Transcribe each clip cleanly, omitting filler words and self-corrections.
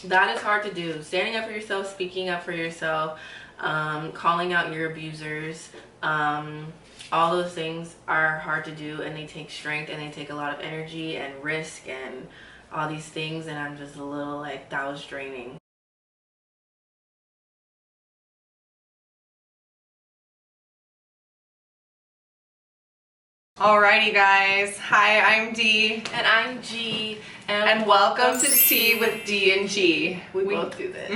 That is hard to do. Standing up for yourself, speaking up for yourself, calling out your abusers, all those things are hard to do, and they take strength and they take a lot of energy and risk and all these things, and I'm just a little like, that was draining. Alrighty guys, hi, I'm Dee. And I'm G. And welcome to Tea with D and G. We both do this.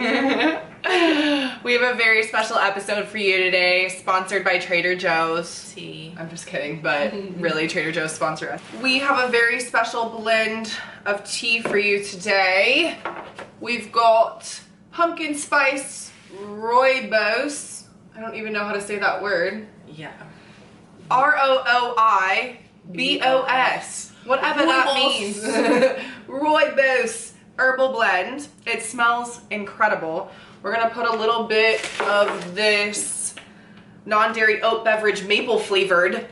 We have a very special episode for you today, sponsored by Trader Joe's. Tea. I'm just kidding, but really Trader Joe's sponsor us. We have a very special blend of tea for you today. We've got pumpkin spice rooibos. I don't even know how to say that word. Yeah. R-O-O-I-B-O-S. Whatever that means. Rooibos herbal blend. It smells incredible. We're gonna put a little bit of this non-dairy oat beverage maple flavored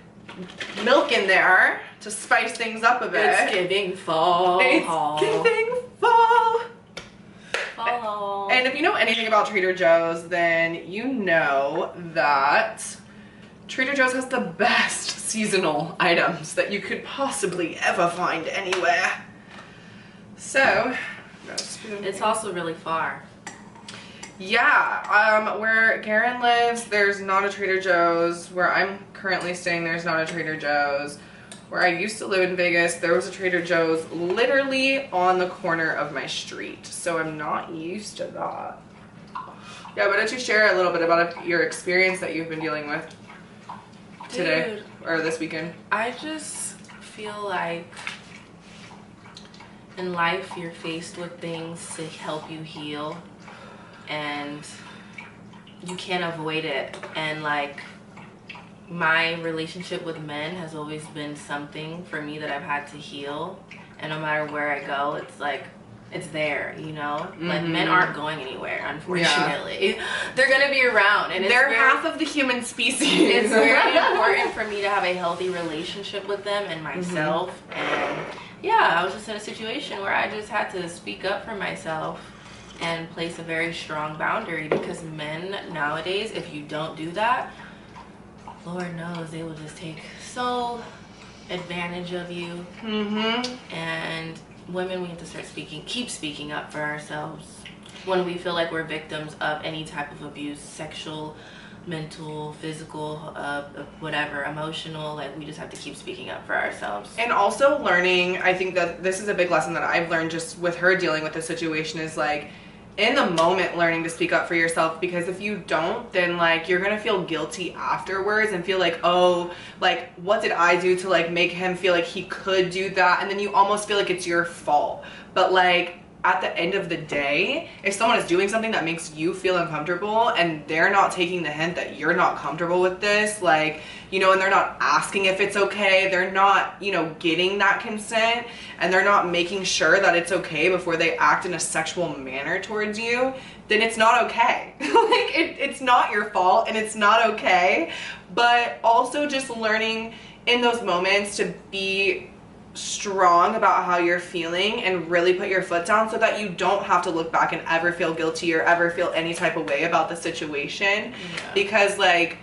milk in there to spice things up a bit. It's giving fall. It's giving fall. Fall. And if you know anything about Trader Joe's, then you know that Trader Joe's has the best seasonal items that you could possibly ever find anywhere. So, It's also really far. yeah, where Garen lives, there's not a Trader Joe's. Where I'm currently staying, there's not a Trader Joe's. Where I used to live in Vegas, there was a Trader Joe's literally on the corner of my street. So I'm not used to that. Yeah, why don't you share a little bit about your experience that you've been dealing with today? Dude, or this weekend? I just feel like in life you're faced with things to help you heal, and you can't avoid it. And like, my relationship with men has always been something for me that I've had to heal, and no matter where I go, it's like, it's there, you know? Like, men aren't going anywhere, unfortunately. Yeah. They're gonna be around, and they're half of the human species. It's very important for me to have a healthy relationship with them and myself. And yeah, I was just in a situation where I just had to speak up for myself and place a very strong boundary, because men nowadays, if you don't do that, Lord knows they will just take so advantage of you. And women, we have to start keep speaking up for ourselves when we feel like we're victims of any type of abuse, sexual, mental, physical, whatever, emotional. Like, we just have to keep speaking up for ourselves. And also learning, I think that this is a big lesson that I've learned just with her dealing with the situation, is like, in the moment learning to speak up for yourself, because if you don't, then like, you're gonna feel guilty afterwards and feel like, oh, like, what did I do to like make him feel like he could do that? And then you almost feel like it's your fault. But like, at the end of the day, if someone is doing something that makes you feel uncomfortable and they're not taking the hint that you're not comfortable with this, like, you know, and they're not asking if it's okay, they're not, you know, getting that consent, and they're not making sure that it's okay before they act in a sexual manner towards you, then it's not okay. Like, it's not your fault, and it's not okay. But also just learning in those moments to be strong about how you're feeling and really put your foot down, so that you don't have to look back and ever feel guilty or ever feel any type of way about the situation. Because like,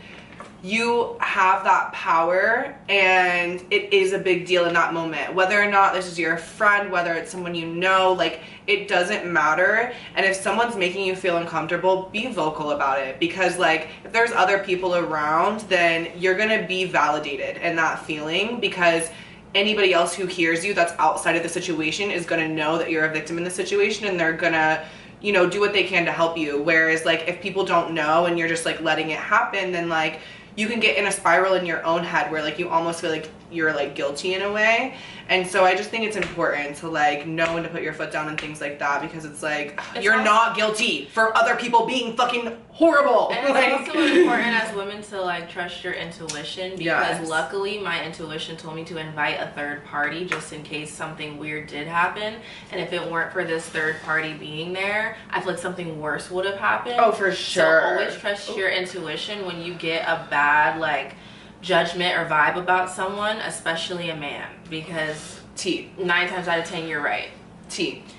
you have that power, and it is a big deal in that moment, whether or not this is your friend, whether it's someone you know, like, it doesn't matter. And if someone's making you feel uncomfortable, be vocal about it, because like, if there's other people around, then you're gonna be validated in that feeling, because anybody else who hears you that's outside of the situation is gonna know that you're a victim in the situation, and they're gonna, you know, do what they can to help you. Whereas like, if people don't know and you're just like letting it happen, then like, you can get in a spiral in your own head where like, you almost feel like you're like guilty in a way. And so I just think it's important to like know when to put your foot down and things like that, because it's like, you're not guilty for other people being fucking horrible. And it's like, also important as women to like trust your intuition, because luckily my intuition told me to invite a third party just in case something weird did happen. And if it weren't for this third party being there, I feel like something worse would have happened. Oh, for sure. So always trust your intuition when you get a bad like judgment or vibe about someone, especially a man, because 9 times out of 10 you're right.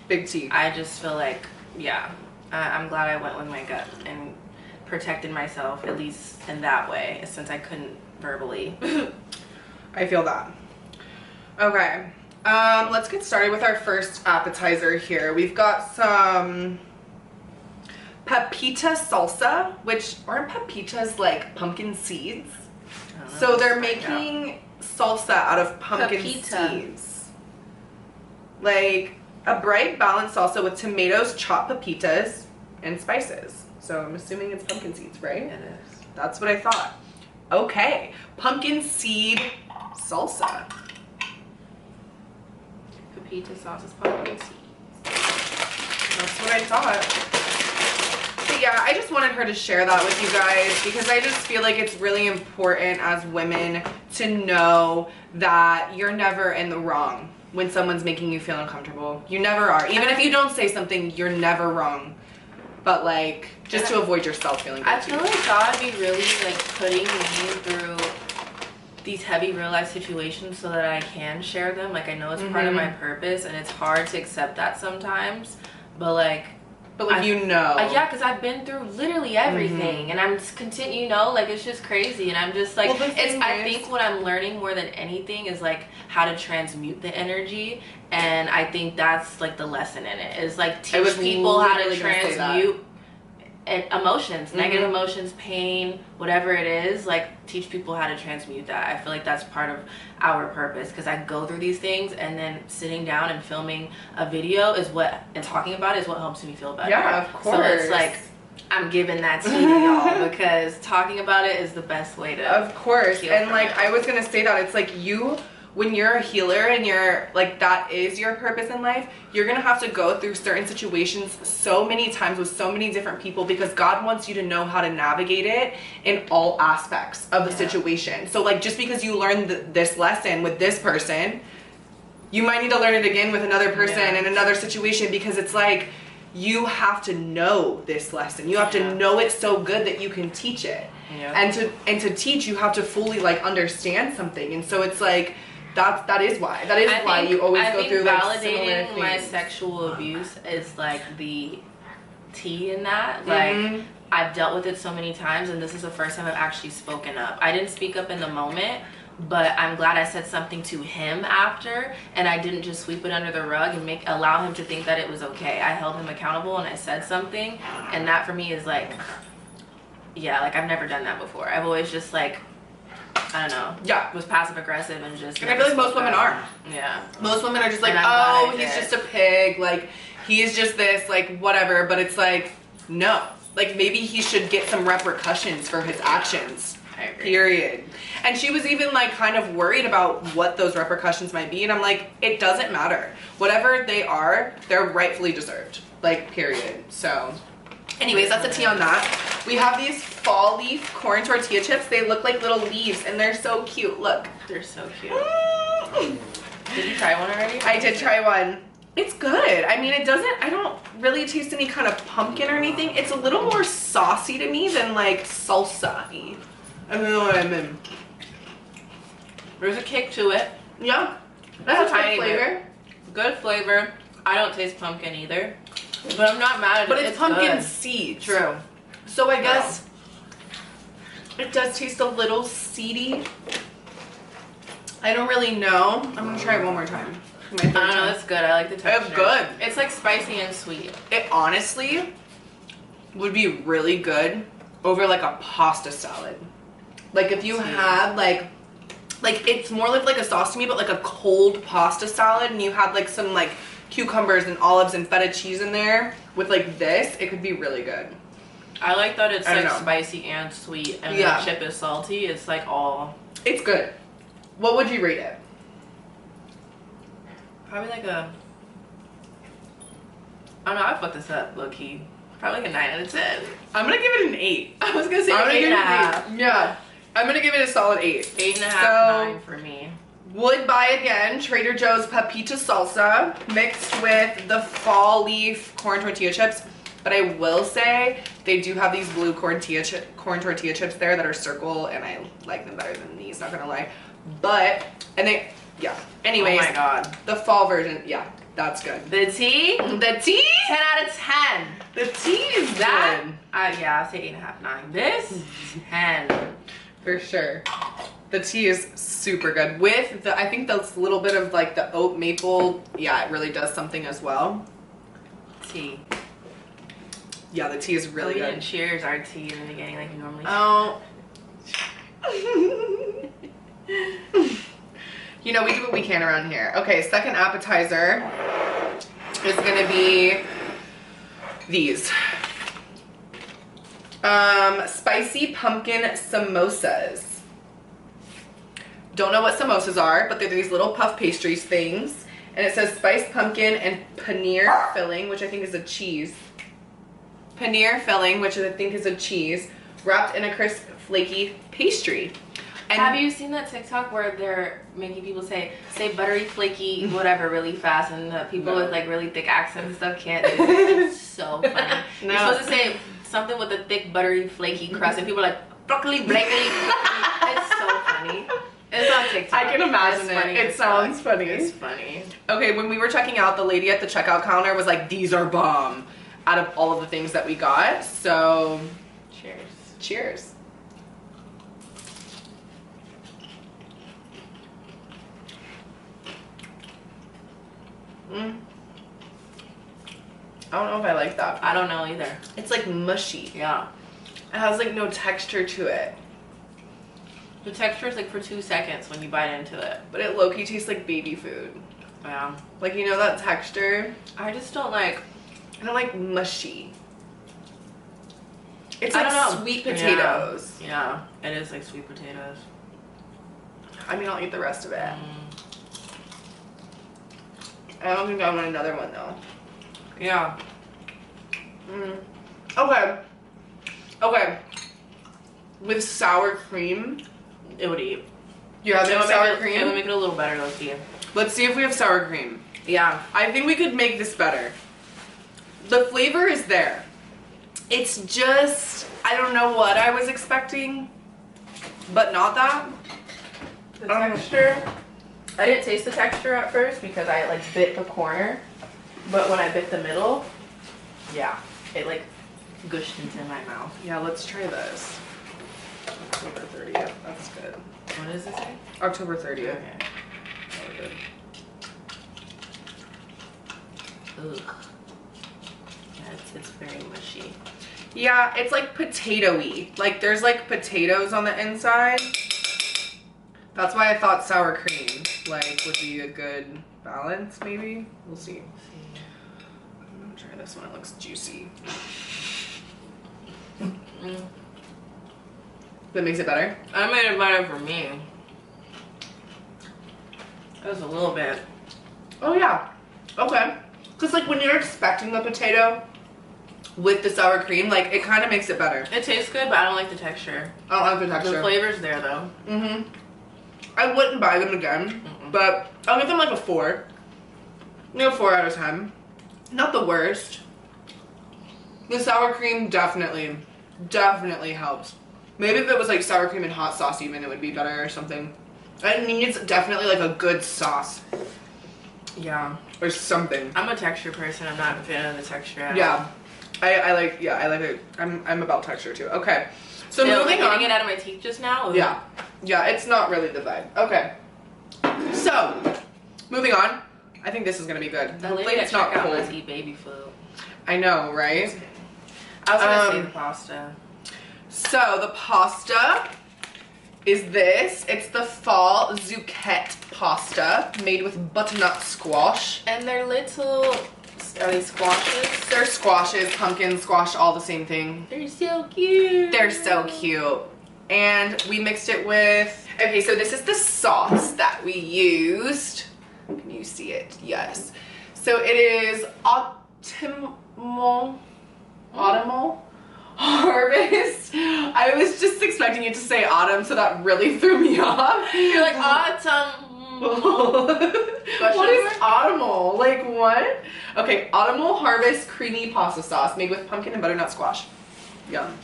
Big T. I just feel like yeah, I'm glad I went with my gut and protected myself, at least in that way, since I couldn't verbally. I feel that. Okay, let's get started with our first appetizer here. We've got some pepita salsa, which aren't pepitas like pumpkin seeds? So they're making salsa out of pumpkin seeds. Like a bright balanced salsa with tomatoes, chopped pepitas, and spices. So I'm assuming it's pumpkin seeds, right? It is. That's what I thought. Okay, pumpkin seed salsa. Pepita sauce is pumpkin seeds. That's what I thought. But yeah, I just wanted her to share that with you guys because I just feel like it's really important as women to know that you're never in the wrong when someone's making you feel uncomfortable. You never are. Even if you don't say something, you're never wrong. But like, just to avoid yourself feeling guilty. I feel like God be really like putting me through these heavy real life situations so that I can share them. Like I know it's part of my purpose and it's hard to accept that sometimes, but like you know. Yeah, because I've been through literally everything and I'm just continue, you know, like it's just crazy and I'm just like, I think what I'm learning more than anything is like how to transmute the energy, and I think that's like the lesson in it is like teach people how to transmute emotions, negative emotions, pain, whatever it is, like teach people how to transmute that. I feel like that's part of our purpose because I go through these things and then sitting down and filming a video is what, and talking about it is what helps me feel better. Yeah, of course. So it's like I'm giving that to y'all because talking about it is the best way to. Of course. And like I was gonna say that it's like when you're a healer and you're like that is your purpose in life, you're gonna have to go through certain situations so many times with so many different people because God wants you to know how to navigate it in all aspects of the situation. So like just because you learned this lesson with this person, you might need to learn it again with another person in another situation because it's like you have to know this lesson. You have to know it so good that you can teach it. And to teach you have to fully like understand something. And so it's like that is why you always go through like similar things. My sexual abuse is like the T in that. Like I've dealt with it so many times and this is the first time I've actually spoken up. I didn't speak up in the moment, but I'm glad I said something to him after and I didn't just sweep it under the rug and allow him to think that it was okay. I held him accountable and I said something, and that for me is like, yeah, like I've never done that before. I've always just like, I don't know. Yeah. Was passive aggressive and just. And I feel like most women are. Yeah. Most women are just like, oh, he's just a pig. Like, he's just this, like, whatever. But it's like, no. Like, maybe he should get some repercussions for his actions. I agree. Period. And she was even, like, kind of worried about what those repercussions might be. And I'm like, it doesn't matter. Whatever they are, they're rightfully deserved. Like, period. So. Anyways, that's a tea on that. We have these fall leaf corn tortilla chips. They look like little leaves and they're so cute. Look. They're so cute. Did you try one already? I did try one. It's good. I mean, I don't really taste any kind of pumpkin or anything. It's a little more saucy to me than like salsa-y. I don't know what I mean. There's a kick to it. Yeah. It has good flavor. Good flavor. I don't taste pumpkin either. But I'm not mad at it. But it's pumpkin seeds. True. So I guess it does taste a little seedy. I don't really know. I'm gonna try it one more time. I don't know, it's good. I like the texture. It's good. It's like spicy and sweet. It honestly would be really good over like a pasta salad. Like if you had like it's more like a sauce to me, but like a cold pasta salad, and you had like some like cucumbers and olives and feta cheese in there with like this, it could be really good. I like that it's like spicy and sweet, and the chip is salty. It's like all. It's good. What would you rate it? Probably like a. I don't know. I fucked this up, low key. Probably like a 9 out of 10. I'm gonna give it an 8. I was gonna say 8.5. Yeah, I'm gonna give it a solid 8. 8.5, 9 for me. Would buy again Trader Joe's Pepita salsa mixed with the fall leaf corn tortilla chips. But I will say they do have these blue corn tortilla chips there that are circle, and I like them better than these, not gonna lie. But anyways, oh my god, the fall version, That's good. The tea, The tea? 10 out of 10. The tea is That, good. yeah, I'll say 8.5, 9. This, 10. For sure. The tea is super good. With the, I think this little bit of like the oat maple, yeah, it really does something as well. Tea. Yeah, the tea is really We good. didn't cheers our tea in the beginning like you normally Oh. You know, we do what we can around here. Okay, second appetizer is gonna be these. Spicy pumpkin samosas. Don't know what samosas are, but they're these little puff pastries things. And it says spiced pumpkin and paneer filling, which I think is a cheese. Paneer filling, which I think is a cheese, wrapped in a crisp, flaky pastry. And Have you seen that TikTok where they're making people say buttery, flaky, whatever really fast, and the people No. with like really thick accents and stuff can't do it? It's so funny. No. You're supposed to say something with a thick, buttery, flaky crust, and people are like, broccoli, blackly. It's so funny. It's on TikTok. I can imagine It's funny it. It as sounds fuck. funny. It's funny. Okay, when we were checking out, the lady at the checkout counter was like, these are bomb out of all of the things that we got. So, Cheers. cheers. I don't know if I like that. I don't know either. It's like mushy. Yeah. It has like no texture to it. The texture is like for 2 seconds when you bite into it. But it low-key tastes like baby food. Yeah. Like, you know that texture? I just don't like. I don't like mushy. It's I like don't know. sweet potatoes. Yeah, it is like sweet potatoes. I mean, I'll eat the rest of it. Mm. I don't think I want another one though. Yeah. Okay. Okay. With sour cream. It would eat. You have It would sour make it, cream? it would make it a little better, let's see. Let's see if we have sour cream. Yeah. I think we could make this better. The flavor is there. It's just, I don't know what I was expecting, but not that. The texture. I didn't taste the texture at first because I like bit the corner, but when I bit the middle, yeah, it like gushed into my mouth. Yeah, let's try this. October 30th. That's good. What does it say? October 30th. Okay. Really good. Ugh. Yeah, it's very mushy. Yeah, it's like potato-y. Like there's like potatoes on the inside. That's why I thought sour cream like would be a good balance maybe. We'll see. I'm gonna try this one, it looks juicy. That makes it better? I made it better for me. Just a little bit. Oh yeah. Okay. Cause like when you're expecting the potato with the sour cream, like it kind of makes it better. It tastes good, but I don't like the texture. I don't like the texture. The flavor's there though. Mm-hmm. I wouldn't buy them again, but I'll give them like a 4. Maybe a 4 out of 10. Not the worst. The sour cream definitely helps. Maybe if it was like sour cream and hot sauce even, it would be better or something. It needs definitely like a good sauce Yeah. or something. I'm a texture person. I'm not a fan of the texture at all. Yeah. I like it. I'm about texture too. Okay. So Still, moving getting on. it out of my teeth just now? Yeah. Yeah, it's not really the vibe. Okay. So, moving on. I think this is gonna be good. The Hopefully lady it's at not checkout cold. must eat baby food. I know, right? I was gonna say Um, the pasta. So the pasta is this. It's the fall zucchette pasta made with butternut squash. And they're little, are they squashes? They're squashes, pumpkin, squash, all the same thing. They're so cute. They're so cute. And we mixed it with, okay, so this is the sauce that we used. Can you see it? Yes. So it is Autumnal Harvest. I was just expecting you to say autumn, so that really threw me off. You're like autumn. What is autumnal? Like what? Okay, autumnal harvest creamy pasta sauce made with pumpkin and butternut squash. Yum.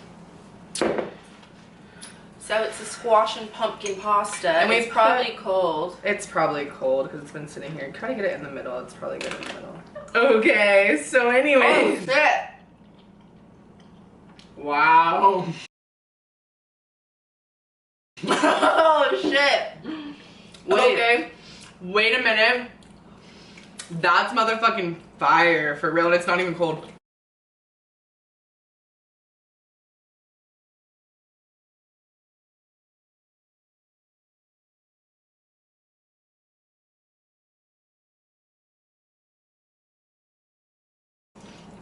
So it's a squash and pumpkin pasta. And it's probably cold. It's probably cold because it's been sitting here. Try to get it in the middle. It's probably good in the middle. Okay, so anyway. Oh shit! Wow. Oh shit! Okay. Wait a minute. That's motherfucking fire for real, and it's not even cold.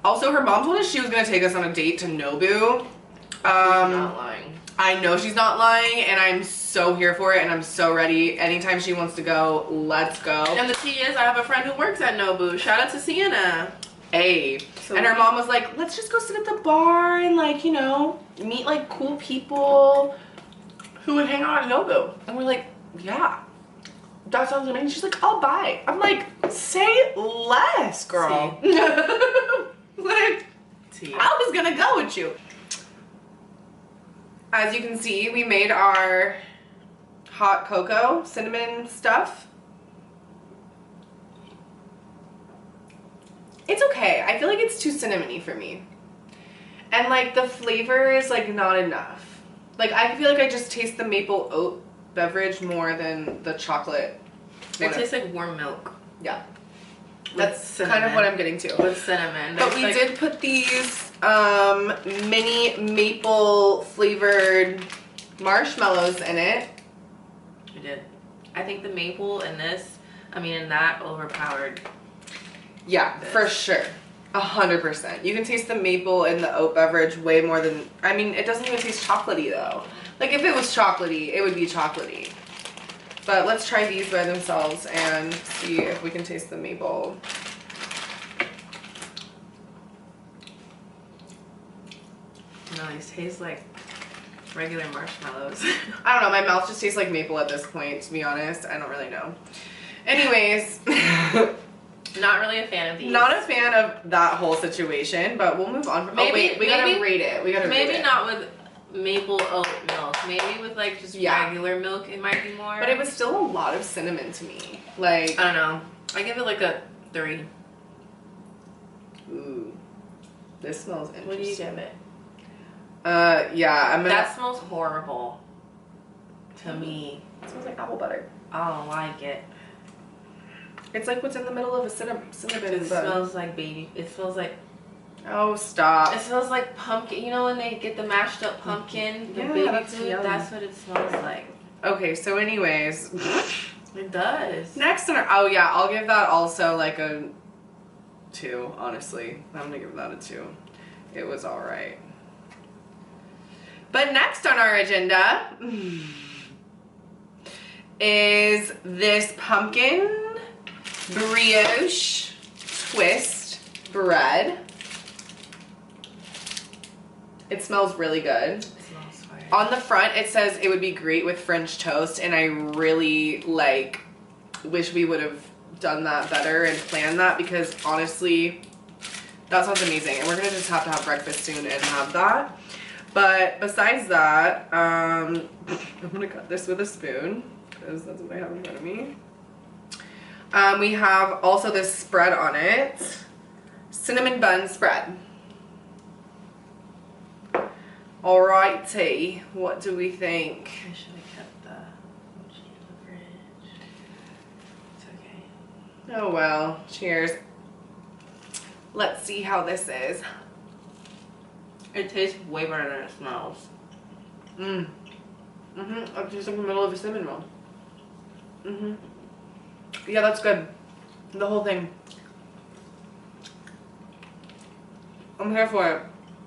Also, her mom told us she was gonna take us on a date to Nobu. She's not lying. I know she's not lying, and I'm so here for it, and I'm so ready. Anytime she wants to go, let's go. And the tea is, I have a friend who works at Nobu. Shout out to Sienna. Hey. So and her mom was like, let's just go sit at the bar and, like, you know, meet, like, cool people who would hang out at Nobu. And we're like, yeah, that sounds amazing. She's like, I'll buy. I'm like, say less, girl. Like, Tea. I was gonna go with you. As you can see, we made our hot cocoa cinnamon stuff. It's okay. I feel like it's too cinnamony for me. And like the flavor is like not enough. Like I feel like I just taste the maple oat beverage more than the chocolate. It tastes like warm milk. Yeah. With That's cinnamon. kind of what I'm getting to. With cinnamon. But we did put these mini maple flavored marshmallows in it. We did. I think the maple in this, in that overpowered. Yeah, for sure. 100%. You can taste the maple in the oat beverage way more than, it doesn't even taste chocolatey though. Like if it was chocolatey, it would be chocolatey. But let's try these by themselves and see if we can taste the maple. No, these taste like regular marshmallows. I don't know, my mouth just tastes like maple at this point, to be honest. I don't really know. Anyways. Not really a fan of these. Not a fan of that whole situation, but we'll move on from. Maybe, oh wait, we gotta rate it. We gotta rate it. Maybe not with maple oat milk. Maybe with like just regular milk, it might be more. But it was still a lot of cinnamon to me. Like I don't know. I give it like a 3. Ooh, this smells interesting. What do you give it? Yeah, I'm gonna. That smells horrible. To me. It smells like apple butter. I don't like it. It's like what's in the middle of a cinnamon. It smells like baby. It smells like. Oh, stop. It smells like pumpkin. You know when they get the mashed up pumpkin, the baby food? yummy. That's what it smells like. Okay, so anyways. It does. Next on our, oh yeah, I'll give that also like a 2, honestly. I'm gonna give that a 2. It was alright. But next on our agenda is this pumpkin brioche twist bread. It smells really good. It smells fire. On the front, it says it would be great with French toast, and I really wish we would have done that better and planned that because honestly, that sounds amazing. And we're gonna just have to have breakfast soon and have that. But besides that, I'm gonna cut this with a spoon because that's what I have in front of me. We have also this spread on it, cinnamon bun spread. Alrighty, what do we think? I should have kept the mochi in the fridge. It's okay. Oh well, cheers. Let's see how this is. It tastes way better than it smells. It tastes like the middle of a cinnamon roll. Yeah, that's good. The whole thing. I'm here for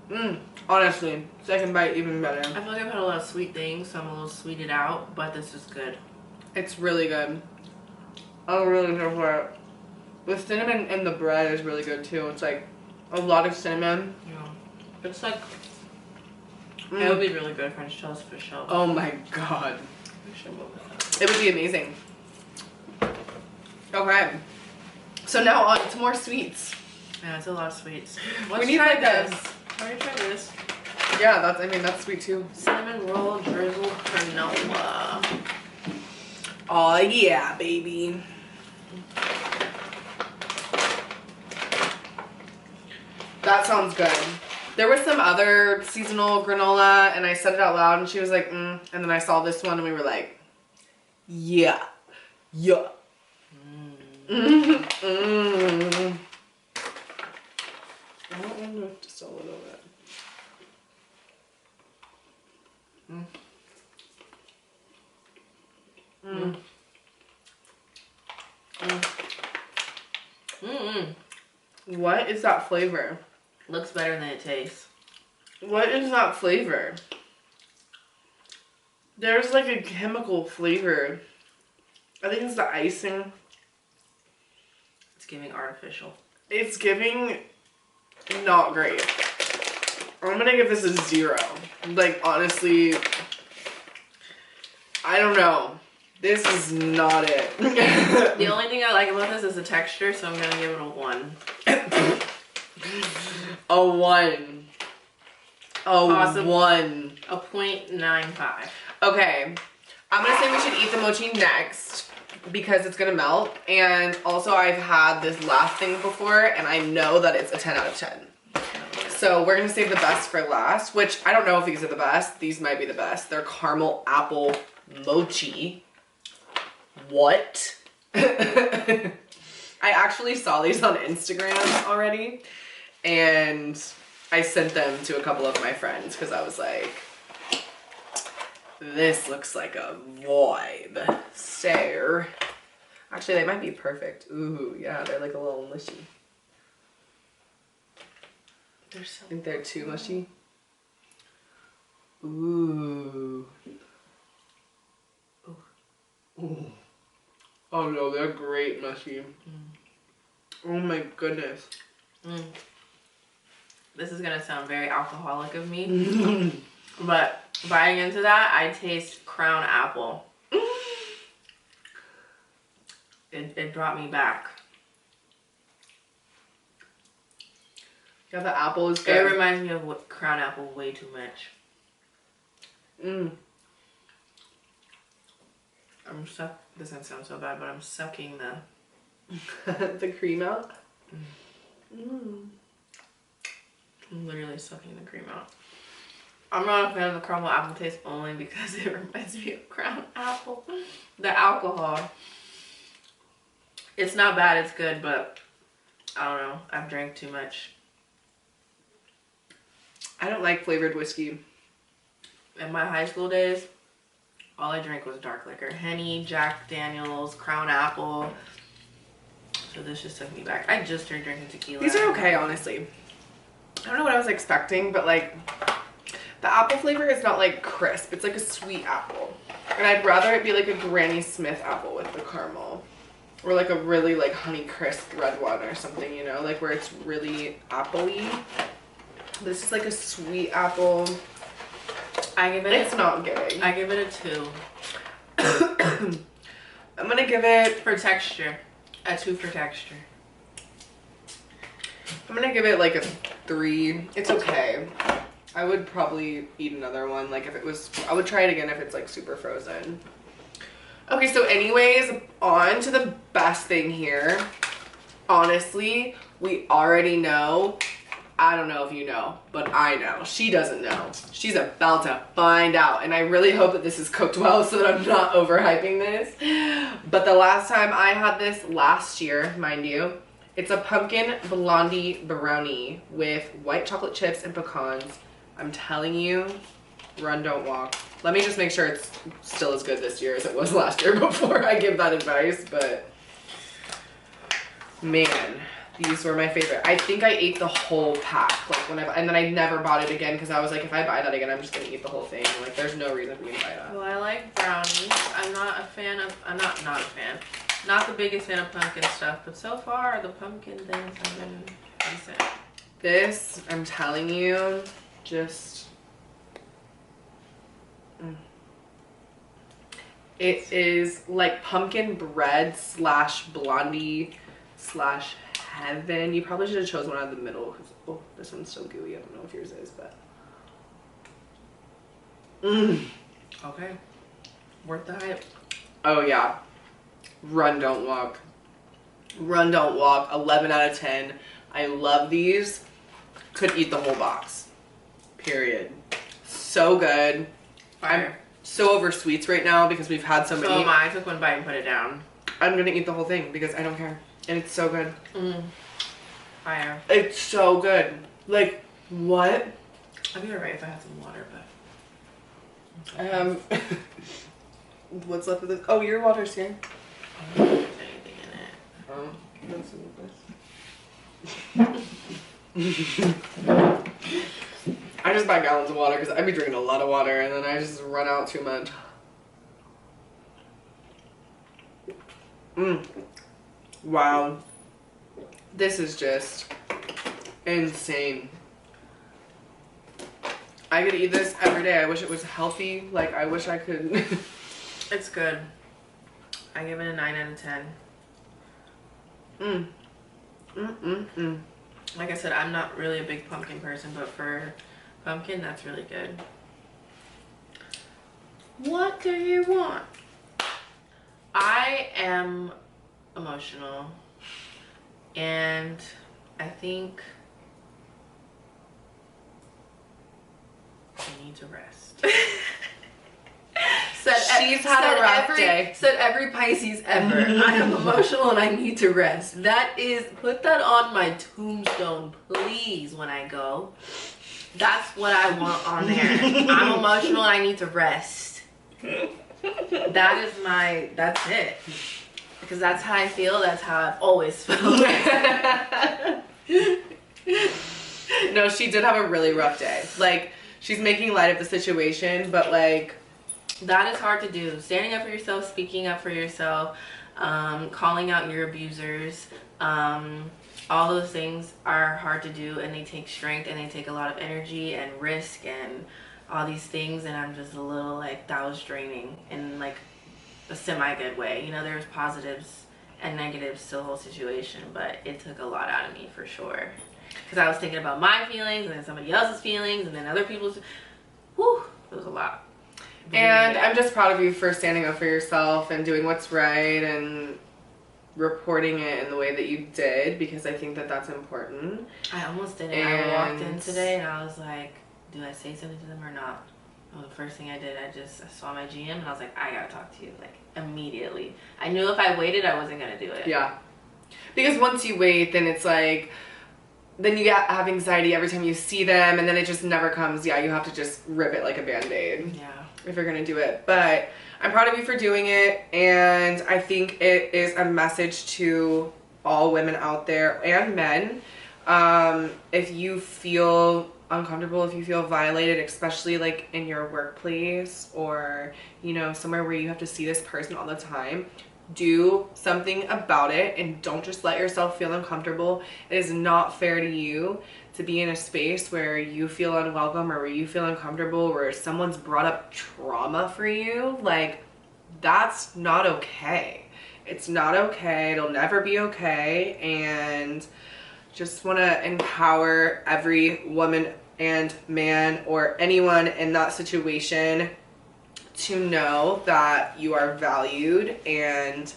it. Honestly, second bite even better. I feel like I've had a lot of sweet things, so I'm a little sweeted out, but this is good. It's really good. I'm really here for it. The cinnamon in the bread is really good too. It's like a lot of cinnamon. Yeah. It's like, it would be really good French toast for sure. Oh my god. It would be amazing. Okay. So now on to more sweets. Yeah, it's a lot of sweets. We need like this. Let me try this. Yeah, that's sweet too. Cinnamon roll drizzled granola. Oh yeah, baby. That sounds good. There was some other seasonal granola, and I said it out loud, and she was like, and then I saw this one, and we were like, yeah. Yeah. Just a little bit. What is that flavor? Looks better than it tastes. What is that flavor? There's like a chemical flavor. I think it's the icing. It's giving artificial. It's giving not great. I'm gonna give this a 0. Like, honestly, I don't know. This is not it. The only thing I like about this is the texture, so I'm gonna give it a 1. A 1. Awesome. 1. A 0.95. Okay. I'm gonna say we should eat the mochi next because it's gonna melt. And also I've had this last thing before and I know that it's a 10 out of 10. So we're gonna save the best for last, which I don't know if these are the best. These might be the best. They're caramel apple mochi. What? I actually saw these on Instagram already and I sent them to a couple of my friends because I was like, this looks like a vibe. So, actually they might be perfect. Ooh, yeah, they're like a little mushy. They're so I think they're too mushy. Ooh. Ooh. Oh no, they're great mushy. Oh my goodness. This is gonna sound very alcoholic of me, but biting into that, I taste crown apple. It brought me back. Yeah, the apple is It good. reminds me of what crown apple way too much. I'm suck. This doesn't sound so bad, but I'm sucking the the cream out. I'm literally sucking the cream out. I'm not a fan of the caramel apple taste only because it reminds me of crown apple. The alcohol. It's not bad, it's good, but I don't know. I've drank too much. I don't like flavored whiskey. In my high school days, all I drank was dark liquor. Henny, Jack Daniels, Crown Apple. So this just took me back. I just started drinking tequila. These are okay, honestly. I don't know what I was expecting, but like the apple flavor is not like crisp. It's like a sweet apple. And I'd rather it be like a Granny Smith apple with the caramel. Or like a really like Honey Crisp red one or something, you know, like where it's really apple-y. This is like a sweet apple. It's not giving. I give it a 2. I'm gonna give it For texture. A 2 for texture. I'm gonna give it like a 3. It's okay. I would probably eat another one. Like if it was, I would try it again if it's like super frozen. Okay, so anyways, on to the best thing here. Honestly, we already know. I don't know if you know, but I know. She doesn't know. She's about to find out. And I really hope that this is cooked well so that I'm not overhyping this. But the last time I had this last year, mind you, it's a pumpkin blondie brownie with white chocolate chips and pecans. I'm telling you, run, don't walk. Let me just make sure it's still as good this year as it was last year before I give that advice, but man, these were my favorite. I think I ate the whole pack, like and then I never bought it again because I was like, if I buy that again, I'm just gonna eat the whole thing. Like, there's no reason for me to buy that. Well, I like brownies. I'm not a fan of, not the biggest fan of pumpkin stuff, but so far the pumpkin things have been decent. This, I'm telling you, just, it is like pumpkin bread / blondie / heaven. You probably should have chosen one out of the middle because, oh, this one's so gooey. I don't know if yours is, but Okay. Worth the hype. Oh yeah. Run, don't walk. Run, don't walk. 11 out of 10. I love these. Could eat the whole box. Period. So good. Fire. I'm so over sweets right now because we've had so many. So am I. I took one bite and put it down. I'm gonna eat the whole thing because I don't care. And it's so good. Fire. It's so good. Like, what? I'd be alright if I had some water, but... What's left of this? Oh, your water's here. I don't think there's anything in it. I just buy gallons of water because I be drinking a lot of water and then I just run out too much. Wow. This is just insane. I could eat this every day. I wish it was healthy. Like, I wish I could. It's good. I give it a 9 out of 10. Like I said, I'm not really a big pumpkin person, but for pumpkin, that's really good. What do you want? I am emotional, and I think I need to rest. She's had a rough day. Said every Pisces ever. I am emotional and I need to rest. That is, put that on my tombstone, please, when I go. That's what I want on there. I'm emotional and I need to rest. That's it. Because that's how I feel. That's how I've always felt. No, she did have a really rough day. Like, she's making light of the situation, but like... That is hard to do. Standing up for yourself, speaking up for yourself, calling out your abusers, all those things are hard to do, and they take strength and they take a lot of energy and risk and all these things, and I'm just a little like, that was draining in like a semi-good way. You know, there's positives and negatives to the whole situation, but it took a lot out of me for sure. Because I was thinking about my feelings and then somebody else's feelings and then other people's. Whew, it was a lot. And I'm just proud of you for standing up for yourself and doing what's right and reporting it in the way that you did, because I think that that's important. I almost didn't. I walked in today and I was like, do I say something to them or not? Well, the first thing I did, I saw my GM and I was like, I gotta talk to you, like, immediately. I knew if I waited, I wasn't gonna do it. Yeah. Because once you wait, then it's like, then you have anxiety every time you see them, and then it just never comes. Yeah, you have to just rip it like a Band-Aid. Yeah. If you're gonna do it. But I'm proud of you for doing it, and I think it is a message to all women out there and men. If you feel uncomfortable, if you feel violated, especially like in your workplace or, you know, somewhere where you have to see this person all the time, do something about it and don't just let yourself feel uncomfortable. It is not fair to you to be in a space where you feel unwelcome or where you feel uncomfortable, where someone's brought up trauma for you. Like, that's not okay. It's not okay. It'll never be okay. And just want to empower every woman and man or anyone in that situation to know that you are valued and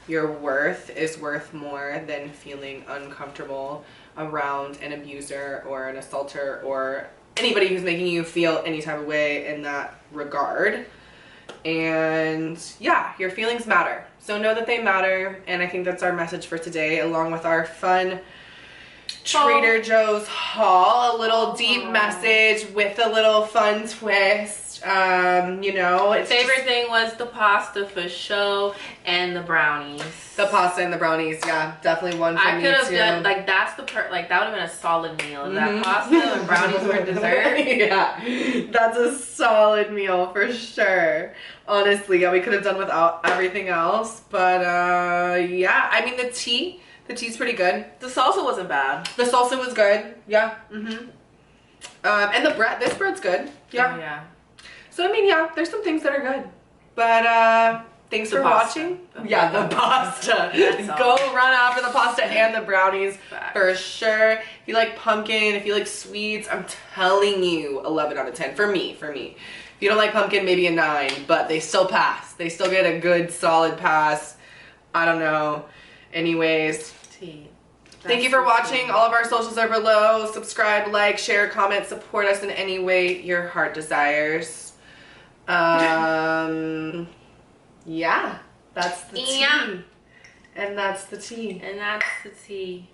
your worth is worth more than feeling uncomfortable around an abuser or an assaulter or anybody who's making you feel any type of way in that regard. And yeah, your feelings matter. So know that they matter. And I think that's our message for today, along with our fun Trader Joe's haul. A little deep message with a little fun twist. You know, it's favorite thing was the pasta for show and the brownies. The pasta and the brownies, yeah, definitely one for me too. I could have done, like, that's the like, that would have been a solid meal. That pasta and brownies for dessert. Yeah, that's a solid meal for sure. Honestly, yeah, we could have done without everything else, but yeah, I mean the tea's pretty good. The salsa wasn't bad. The salsa was good, yeah. And the bread, this bread's good, yeah. Oh, yeah. So I mean, yeah, there's some things that are good, but thanks The for pasta. watching. The Yeah, the pasta. That's Go all. run after the pasta and the brownies Facts. for sure. If you like pumpkin, if you like sweets, I'm telling you, 11 out of 10 for me. If you don't like pumpkin, maybe a 9, but they still pass. They still get a good solid pass. I don't know. Anyways, Tea. thank you for watching. All of our socials are below. Subscribe, like, share, comment, support us in any way your heart desires. Yeah, that's the tea. Yeah. And that's the tea. And that's the tea.